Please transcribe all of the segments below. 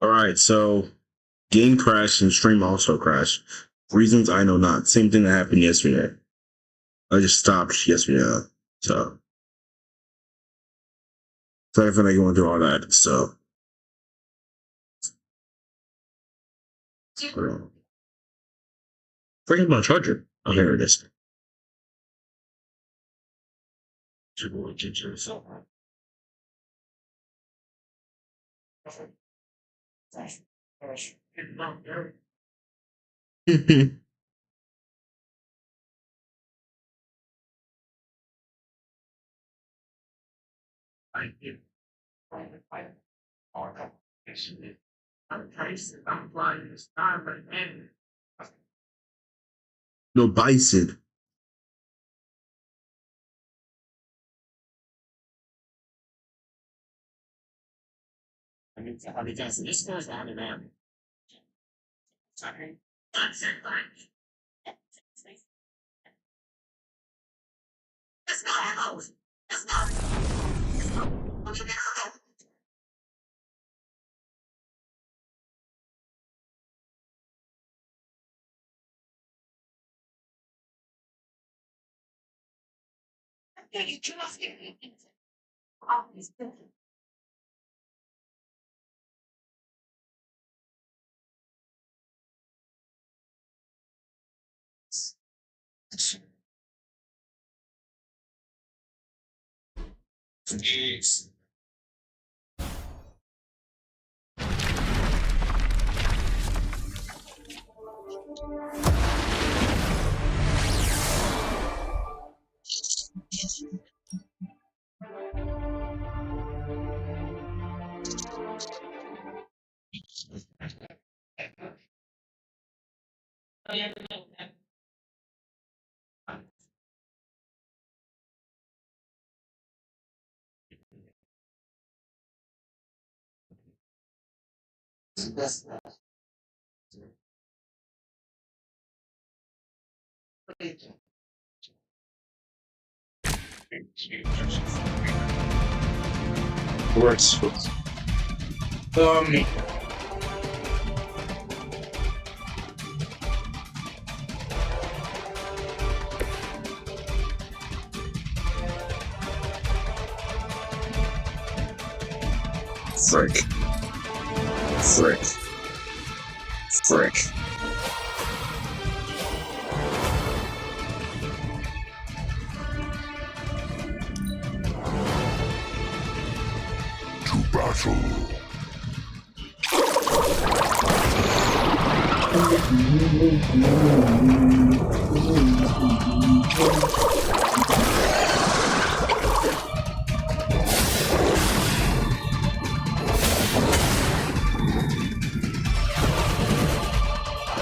All right, so game crashed and stream also crashed. Reasons I know not. Same thing that happened yesterday. I just stopped yesterday, so I feel like going through all that. So forget my charger. Oh, here it is. No bison. Works. Um, frick. Frick. Frick. To battle.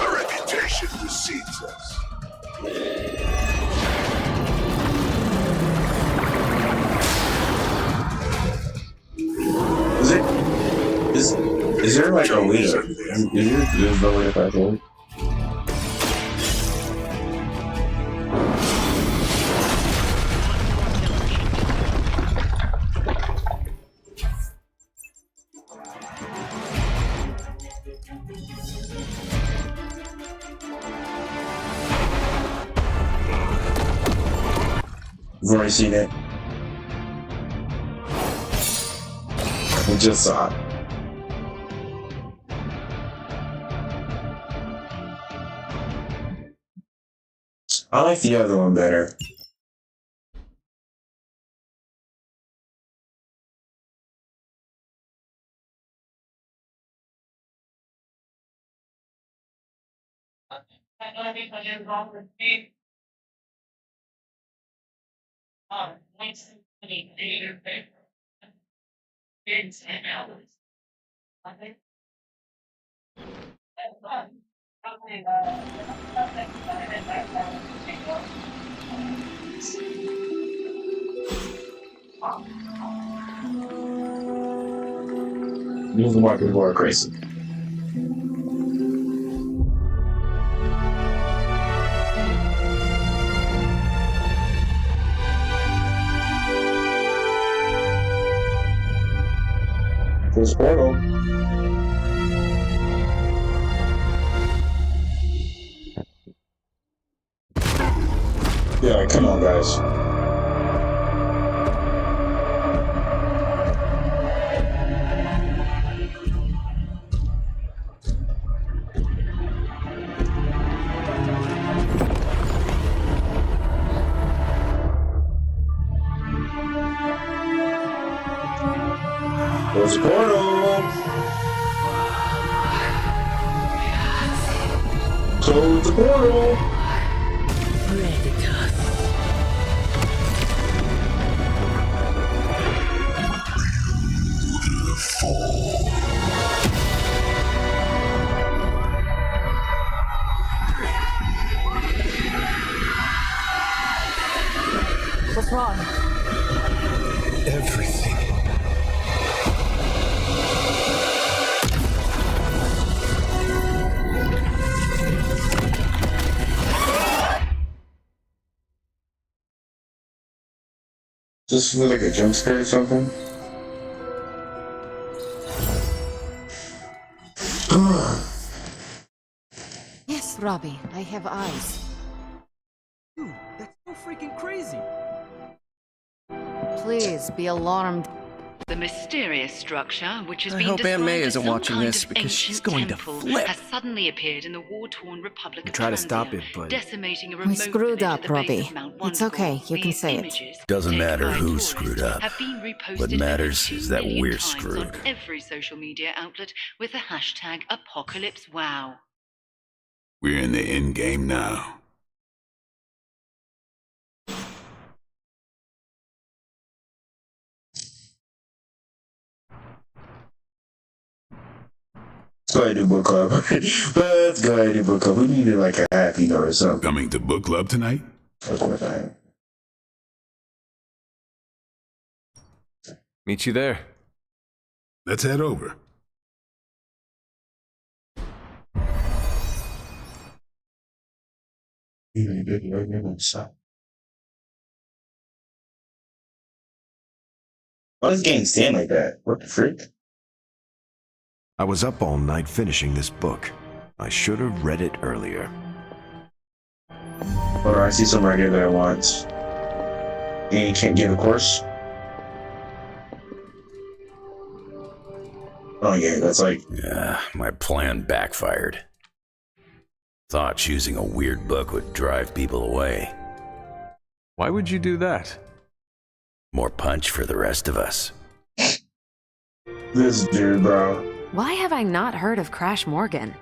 A reputation precedes us. Is it? Is there like a way to? Is there no way to back in? I've already seen it. I just saw it. I like the other one better. These are why people are crazy. There's Portal. Yeah, come on, guys. There's a portal. So it's a portal. What's wrong? Everything. Just look like a jump scare or something. Yes, Robbie, I have eyes. Dude, that's so freaking crazy. Please be alarmed. The mysterious structure, which has I been hope Aunt described May as isn't some watching kind this of because she's ancient going to temple, flip. has suddenly appeared in the war-torn Republic We of try to stop Transia, it, but decimating a We remote screwed village up, at the base Robbie. of Mount It's Wundagore. okay, you can These say it. images, Doesn't taken matter by who tourists, screwed up. have been reposted What over matters 2 is that million we're times screwed. on every social media outlet with the hashtag #ApocalypseWow. We're in the end game now. Let's go ahead and do book club. Let's go ahead and do book club. We needed like a happy note or something. Coming to book club tonight? Of course I am. Meet you there. Let's head over. Why does this game stand like that? What the frick? I was up all night finishing this book. I should have read it earlier. Hold on, I see something right here that I want. And you can't get a course. Oh yeah, that's like Yeah, my plan backfired. Thought choosing a weird book would drive people away. Why would you do that? More punch for the rest of us. this dude, bro. Why have I not heard of Crash Morgan?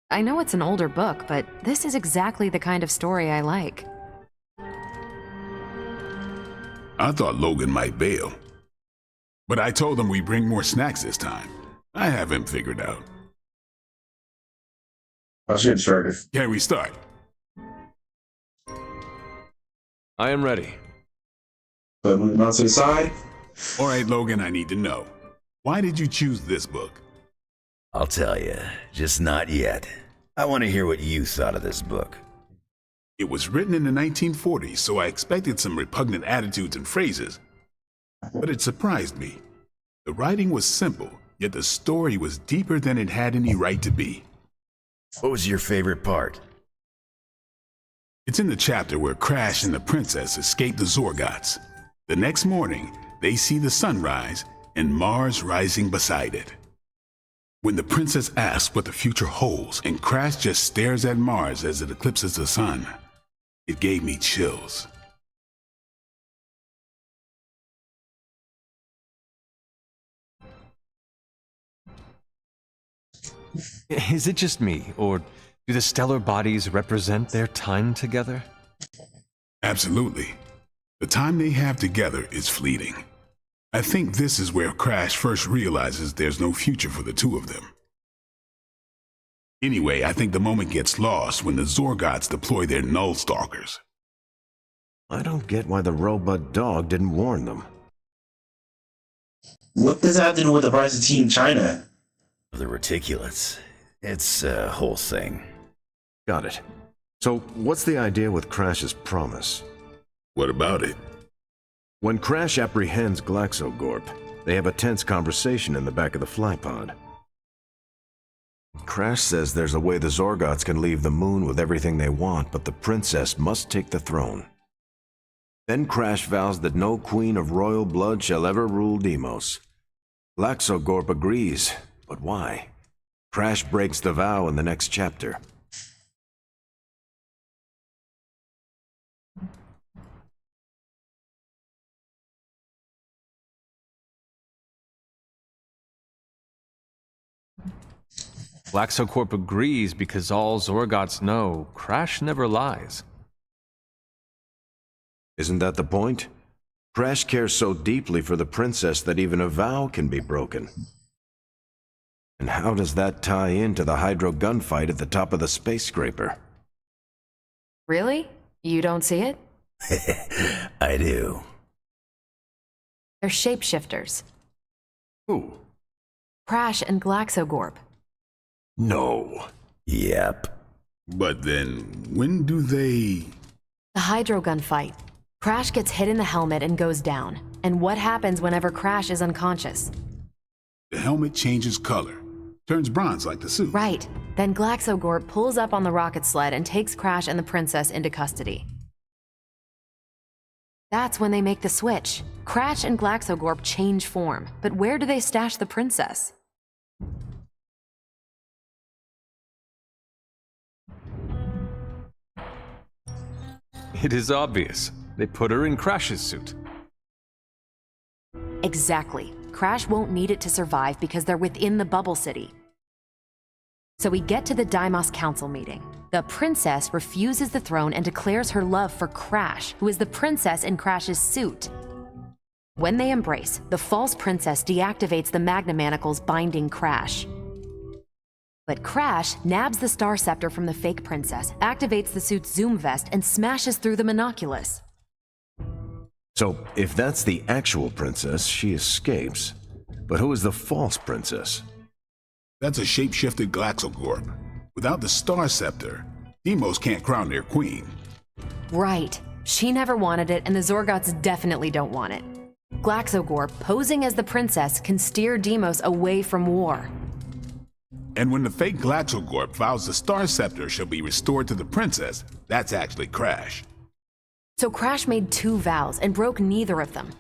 I know it's an older book, but this is exactly the kind of story I like. I thought Logan might bail. But I told him we bring more snacks this time. I have him figured out. I'll get started. Can we start? I am ready. But moving on to the side. All right, Logan, I need to know. Why did you choose this book? I'll tell you, just not yet. I want to hear what you thought of this book. It was written in the 1940s, so I expected some repugnant attitudes and phrases. But it surprised me. The writing was simple, yet the story was deeper than it had any right to be. What was your favorite part? It's in the chapter where Crash and the princess escape the Zorgots. The next morning, they see the sun rise and Mars rising beside it. When the princess asks what the future holds and Crash just stares at Mars as it eclipses the sun, it gave me chills. Is it just me, or do the stellar bodies represent their time together? Absolutely. The time they have together is fleeting. I think this is where Crash first realizes there's no future for the two of them. Anyway, I think the moment gets lost when the Zorgots deploy their Null Stalkers. I don't get why the robot dog didn't warn them. What does that have to do with the price of tea in China? The reticulates. It's a whole thing. Got it. So, what's the idea with Crash's promise? What about it? When Crash apprehends Glaxogorp, They have a tense conversation in the back of the flypod. Crash says there's a way the Zorgots can leave the moon with everything they want, but the princess must take the throne. Then Crash vows that no queen of royal blood shall ever rule Deimos. Glaxogorp agrees, but why? Crash breaks the vow in the next chapter. Glaxocorp agrees because all Zorgots know Crash never lies. Isn't that the point? Crash cares so deeply for the princess that even a vow can be broken. And how does that tie into the Hydro gunfight at the top of the space scraper? Really? You don't see it? I do. They're shapeshifters. Who? Crash and Glaxogorp. No. Yep. But then, when do they... The Hydro gunfight. Crash gets hit in the helmet and goes down. And what happens whenever Crash is unconscious? The helmet changes color. Turns bronze like the suit. Right. Then Glaxogorp pulls up on the rocket sled and takes Crash and the princess into custody. That's when they make the switch. Crash and Glaxogorp change form. But where do they stash the princess? It is obvious. They put her in Crash's suit. Exactly. Crash won't need it to survive because they're within the bubble city. So we get to the Deimos Council meeting. The princess refuses the throne and declares her love for Crash, who is the princess in Crash's suit. When they embrace, the false princess deactivates the Magna Manacles binding Crash. But Crash nabs the Star Scepter from the fake princess, activates the suit's Zoom vest, and smashes through the Monoculus. So, if that's the actual princess, she escapes. But who is the false princess? That's a shape-shifted Glaxogorp. Without the Star Scepter, Deimos can't crown their queen. Right. She never wanted it, and the Zorgots definitely don't want it. Glaxogorp, posing as the princess, can steer Deimos away from war. And when the fake Glaxogorp vows the Star Scepter shall be restored to the princess, that's actually Crash. So Crash made 2 vows and broke neither of them.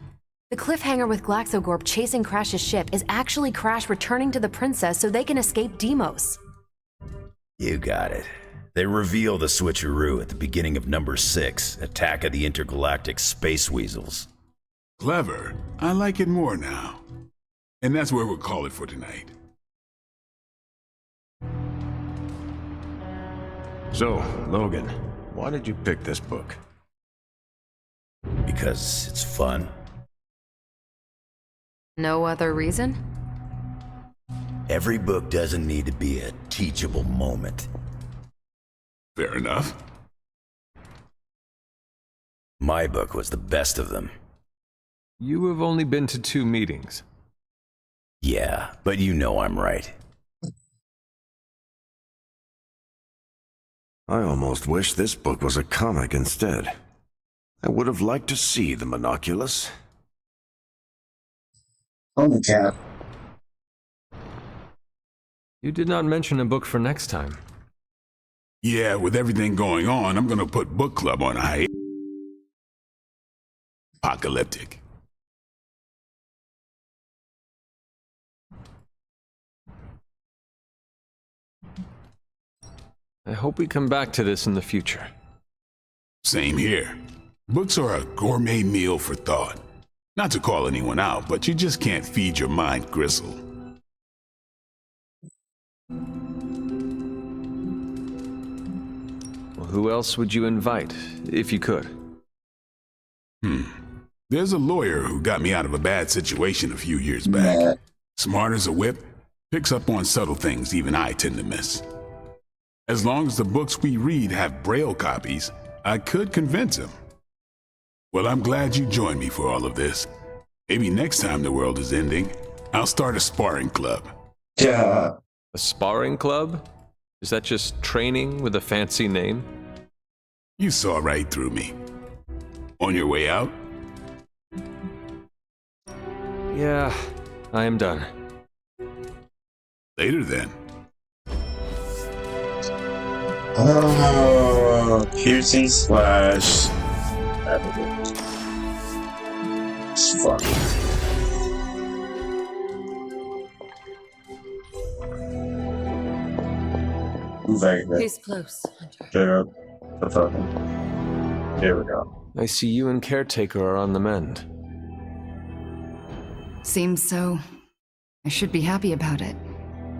The cliffhanger with Glaxogorp chasing Crash's ship is actually Crash returning to the princess so they can escape Deimos. You got it. They reveal the switcheroo at the beginning of number 6, Attack of the Intergalactic Space Weasels. Clever. I like it more now. And that's where we'll call it for tonight. So, Logan, why did you pick this book? Because it's fun. No other reason? Every book doesn't need to be a teachable moment. Fair enough. My book was the best of them. You have only been to 2 meetings. Yeah, but you know I'm right. I almost wish this book was a comic instead. I would have liked to see the Monoculus. On the cap. You did not mention a book for next time. Yeah, with everything going on, I'm gonna put book club on hiatus. Apocalyptic. I hope we come back to this in the future. Same here. Books are a gourmet meal for thought. Not to call anyone out, but you just can't feed your mind gristle. Well, who else would you invite, if you could? There's a lawyer who got me out of a bad situation a few years back. Smart as a whip, picks up on subtle things even I tend to miss. As long as the books we read have Braille copies, I could convince him. Well, I'm glad you joined me for all of this. Maybe next time the world is ending, I'll start a sparring club. Yeah. A sparring club? Is that just training with a fancy name? You saw right through me. On your way out? Yeah, I am done. Later then. Piercing slash. Fuck. Move back there. He's close, Hunter. Shut up. Stop talking. There we go. I see you and Caretaker are on the mend. Seems so. I should be happy about it.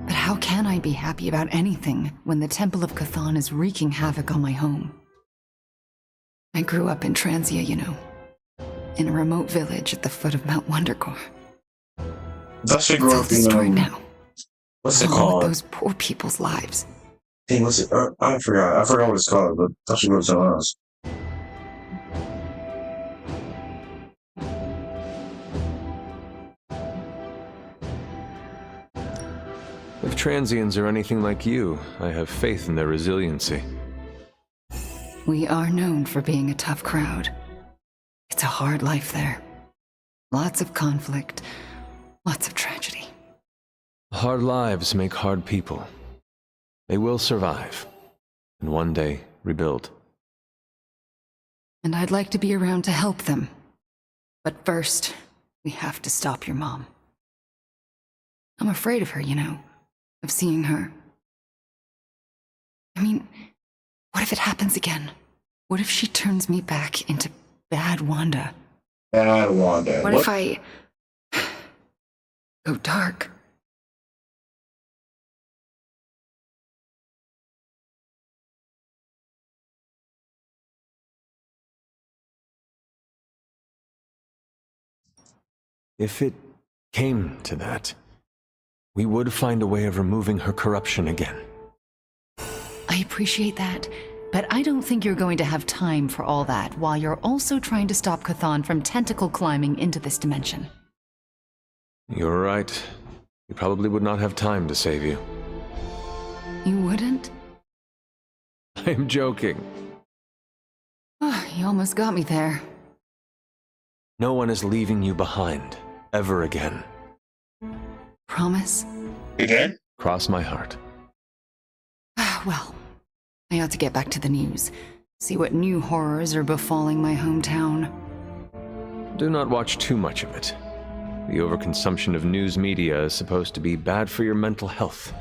But how can I be happy about anything when the Temple of Cthon is wreaking havoc on my home? I grew up in Transia, you know. In a remote village at the foot of Mount Wondercore. That should It's grow all up in destroyed now. What's it Along called? with those poor people's lives. Dang, what's it? I forgot. I forgot what it's called, but that should go to someone else. If Transians are anything like you, I have faith in their resiliency. We are known for being a tough crowd. It's a hard life there. Lots of conflict, lots of tragedy. Hard lives make hard people. They will survive, and one day rebuild. And I'd like to be around to help them. But first, we have to stop your mom. I'm afraid of her, you know, of seeing her. I mean, what if it happens again? What if she turns me back into bad Wanda? Bad Wanda. What if I go dark? If it came to that, we would find a way of removing her corruption again. I appreciate that, but I don't think you're going to have time for all that while you're also trying to stop Cthon from tentacle climbing into this dimension. You're right. We probably would not have time to save you. You wouldn't? I am joking. You almost got me there. No one is leaving you behind, ever again. Promise? Again? Cross my heart. Well, I ought to get back to the news. See what new horrors are befalling my hometown. Do not watch too much of it. The overconsumption of news media is supposed to be bad for your mental health,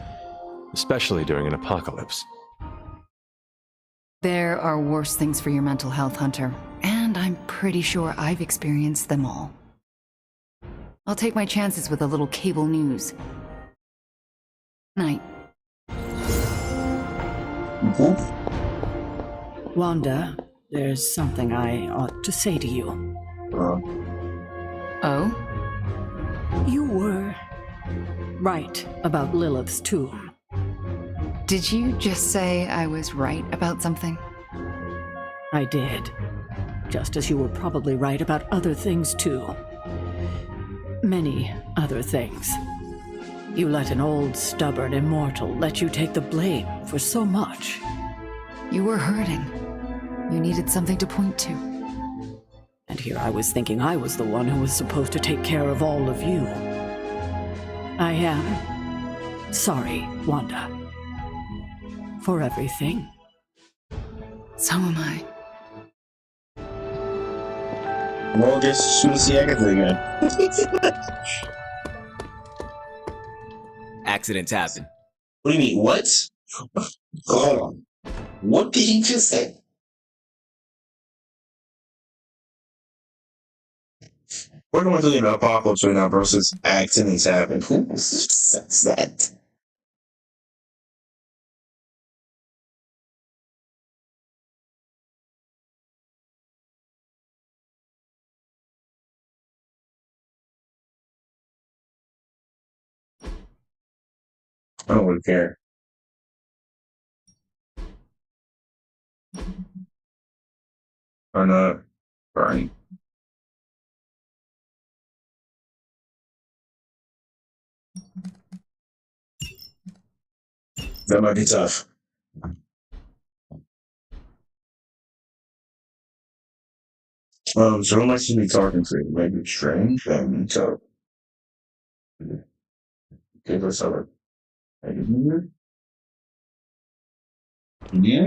especially during an apocalypse. There are worse things for your mental health, Hunter, and I'm pretty sure I've experienced them all. I'll take my chances with a little cable news. Night. Wanda, there's something I ought to say to you. Oh? You were right about Lilith's tomb. Did you just say I was right about something? I did. Just as you were probably right about other things, too. Many other things. You let an old, stubborn immortal let you take the blame for so much. You were hurting. You needed something to point to. And here I was thinking I was the one who was supposed to take care of all of you. I am sorry, Wanda. For everything. So am I. Well, guess you should see Agatha again. Accidents happen. What do you mean? What? Hold on. What did he just say? We're going through the apocalypse right now versus accidents happen. Who says that? I don't really care. Or not. Right. That might be tough. So who am I supposed to be talking to? Maybe Strange? So Okay, let's have it. Yeah.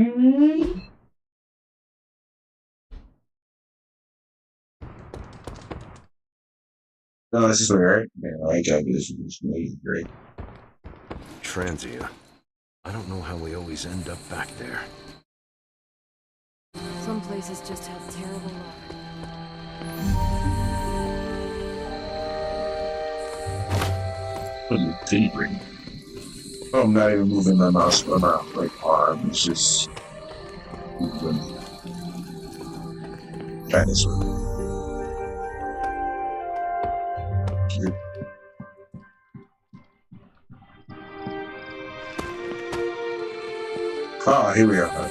No, this is right. Yeah, I got this. It's great. Transia. I don't know how we always end up back there. Some places just have terrible luck. What are you favoring? I'm not even moving my mouse, my mouth, like arm. It's just moving. Kind of sort of. Ah, here we are.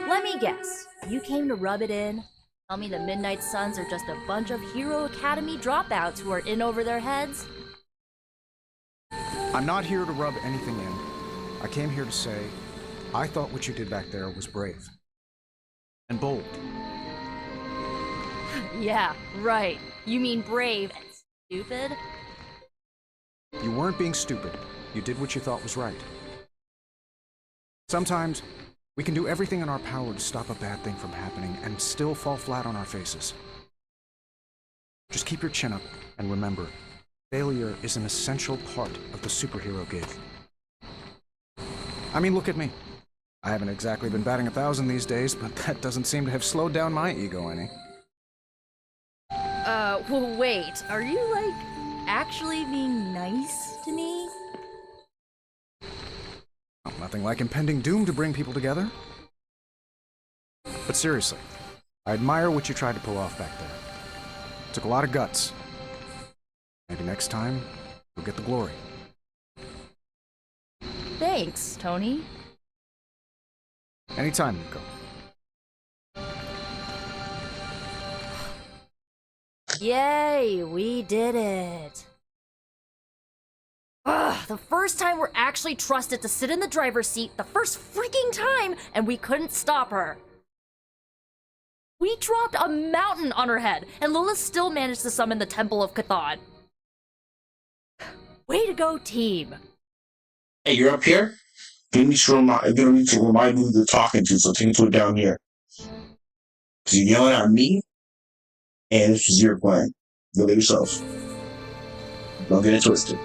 Let me guess. You came to rub it in? Tell me the Midnight Suns are just a bunch of Hero Academy dropouts who are in over their heads? I'm not here to rub anything in. I came here to say, I thought what you did back there was brave. And bold. Yeah, right. You mean brave and stupid? You weren't being stupid. You did what you thought was right. Sometimes, we can do everything in our power to stop a bad thing from happening and still fall flat on our faces. Just keep your chin up and remember, failure is an essential part of the superhero gig. I mean, look at me. I haven't exactly been batting 1,000 these days, but that doesn't seem to have slowed down my ego any. Well, wait. Are you, like, actually being nice to me? Well, nothing like impending doom to bring people together. But seriously, I admire what you tried to pull off back there. It took a lot of guts. Maybe next time, you'll get the glory. Thanks, Tony. Anytime, Nico. Yay, we did it. Ugh, the first time we're actually trusted to sit in the driver's seat, the first freaking time, and we couldn't stop her. We dropped a mountain on her head, and Lilith still managed to summon the Temple of Chthon. Way to go, team. Hey, you're up here? You need to remind me who you're talking to, so take it down here. Because you're yelling at me, and this is your plan. Go get yourself. Don't get it twisted.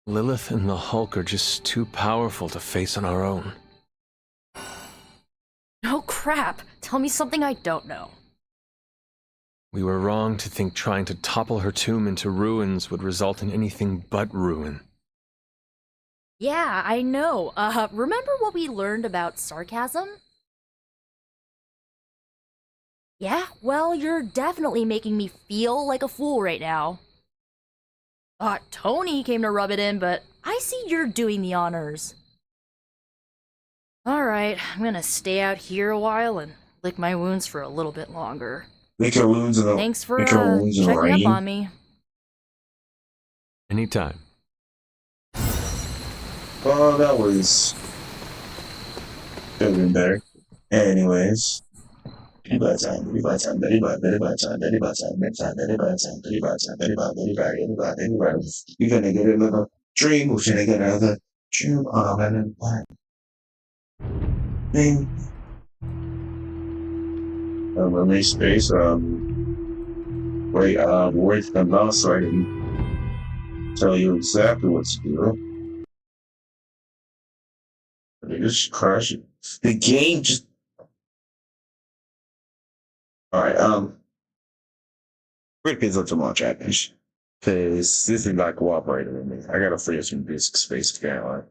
Lilith and the Hulk are just too powerful to face on our own. No crap. Tell me something I don't know. We were wrong to think trying to topple her tomb into ruins would result in anything but ruin. Yeah, I know. Remember what we learned about sarcasm? Yeah, well, you're definitely making me feel like a fool right now. Tony came to rub it in, but I see you're doing the honors. Alright, I'm gonna stay out here a while and lick my wounds for a little bit longer. Lick your wounds in the Thanks for checking up on me. Anytime. Well, that was could have been better. Anyways. You're gonna get another dream, we're gonna get another dream and then thing. Release space, wait for them now so I can tell you exactly what to do. They just crash it. The game just alright, we're gonna pay up to launch at this. Cause this is not cooperating with me. I gotta free up some disk space again, like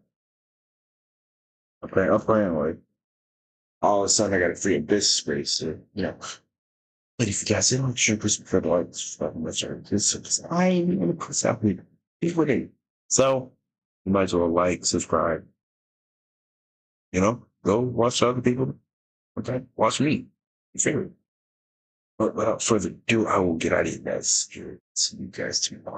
I'm playing like all of a sudden I gotta free up disk space, so, you know. But if you guys didn't like sure for the like fucking this I ain't gonna put out with people in. So you might as well like, subscribe. You know, go watch other people. Okay, watch me. Your favorite. But without further ado, I will get out of here, guys. See you guys tomorrow.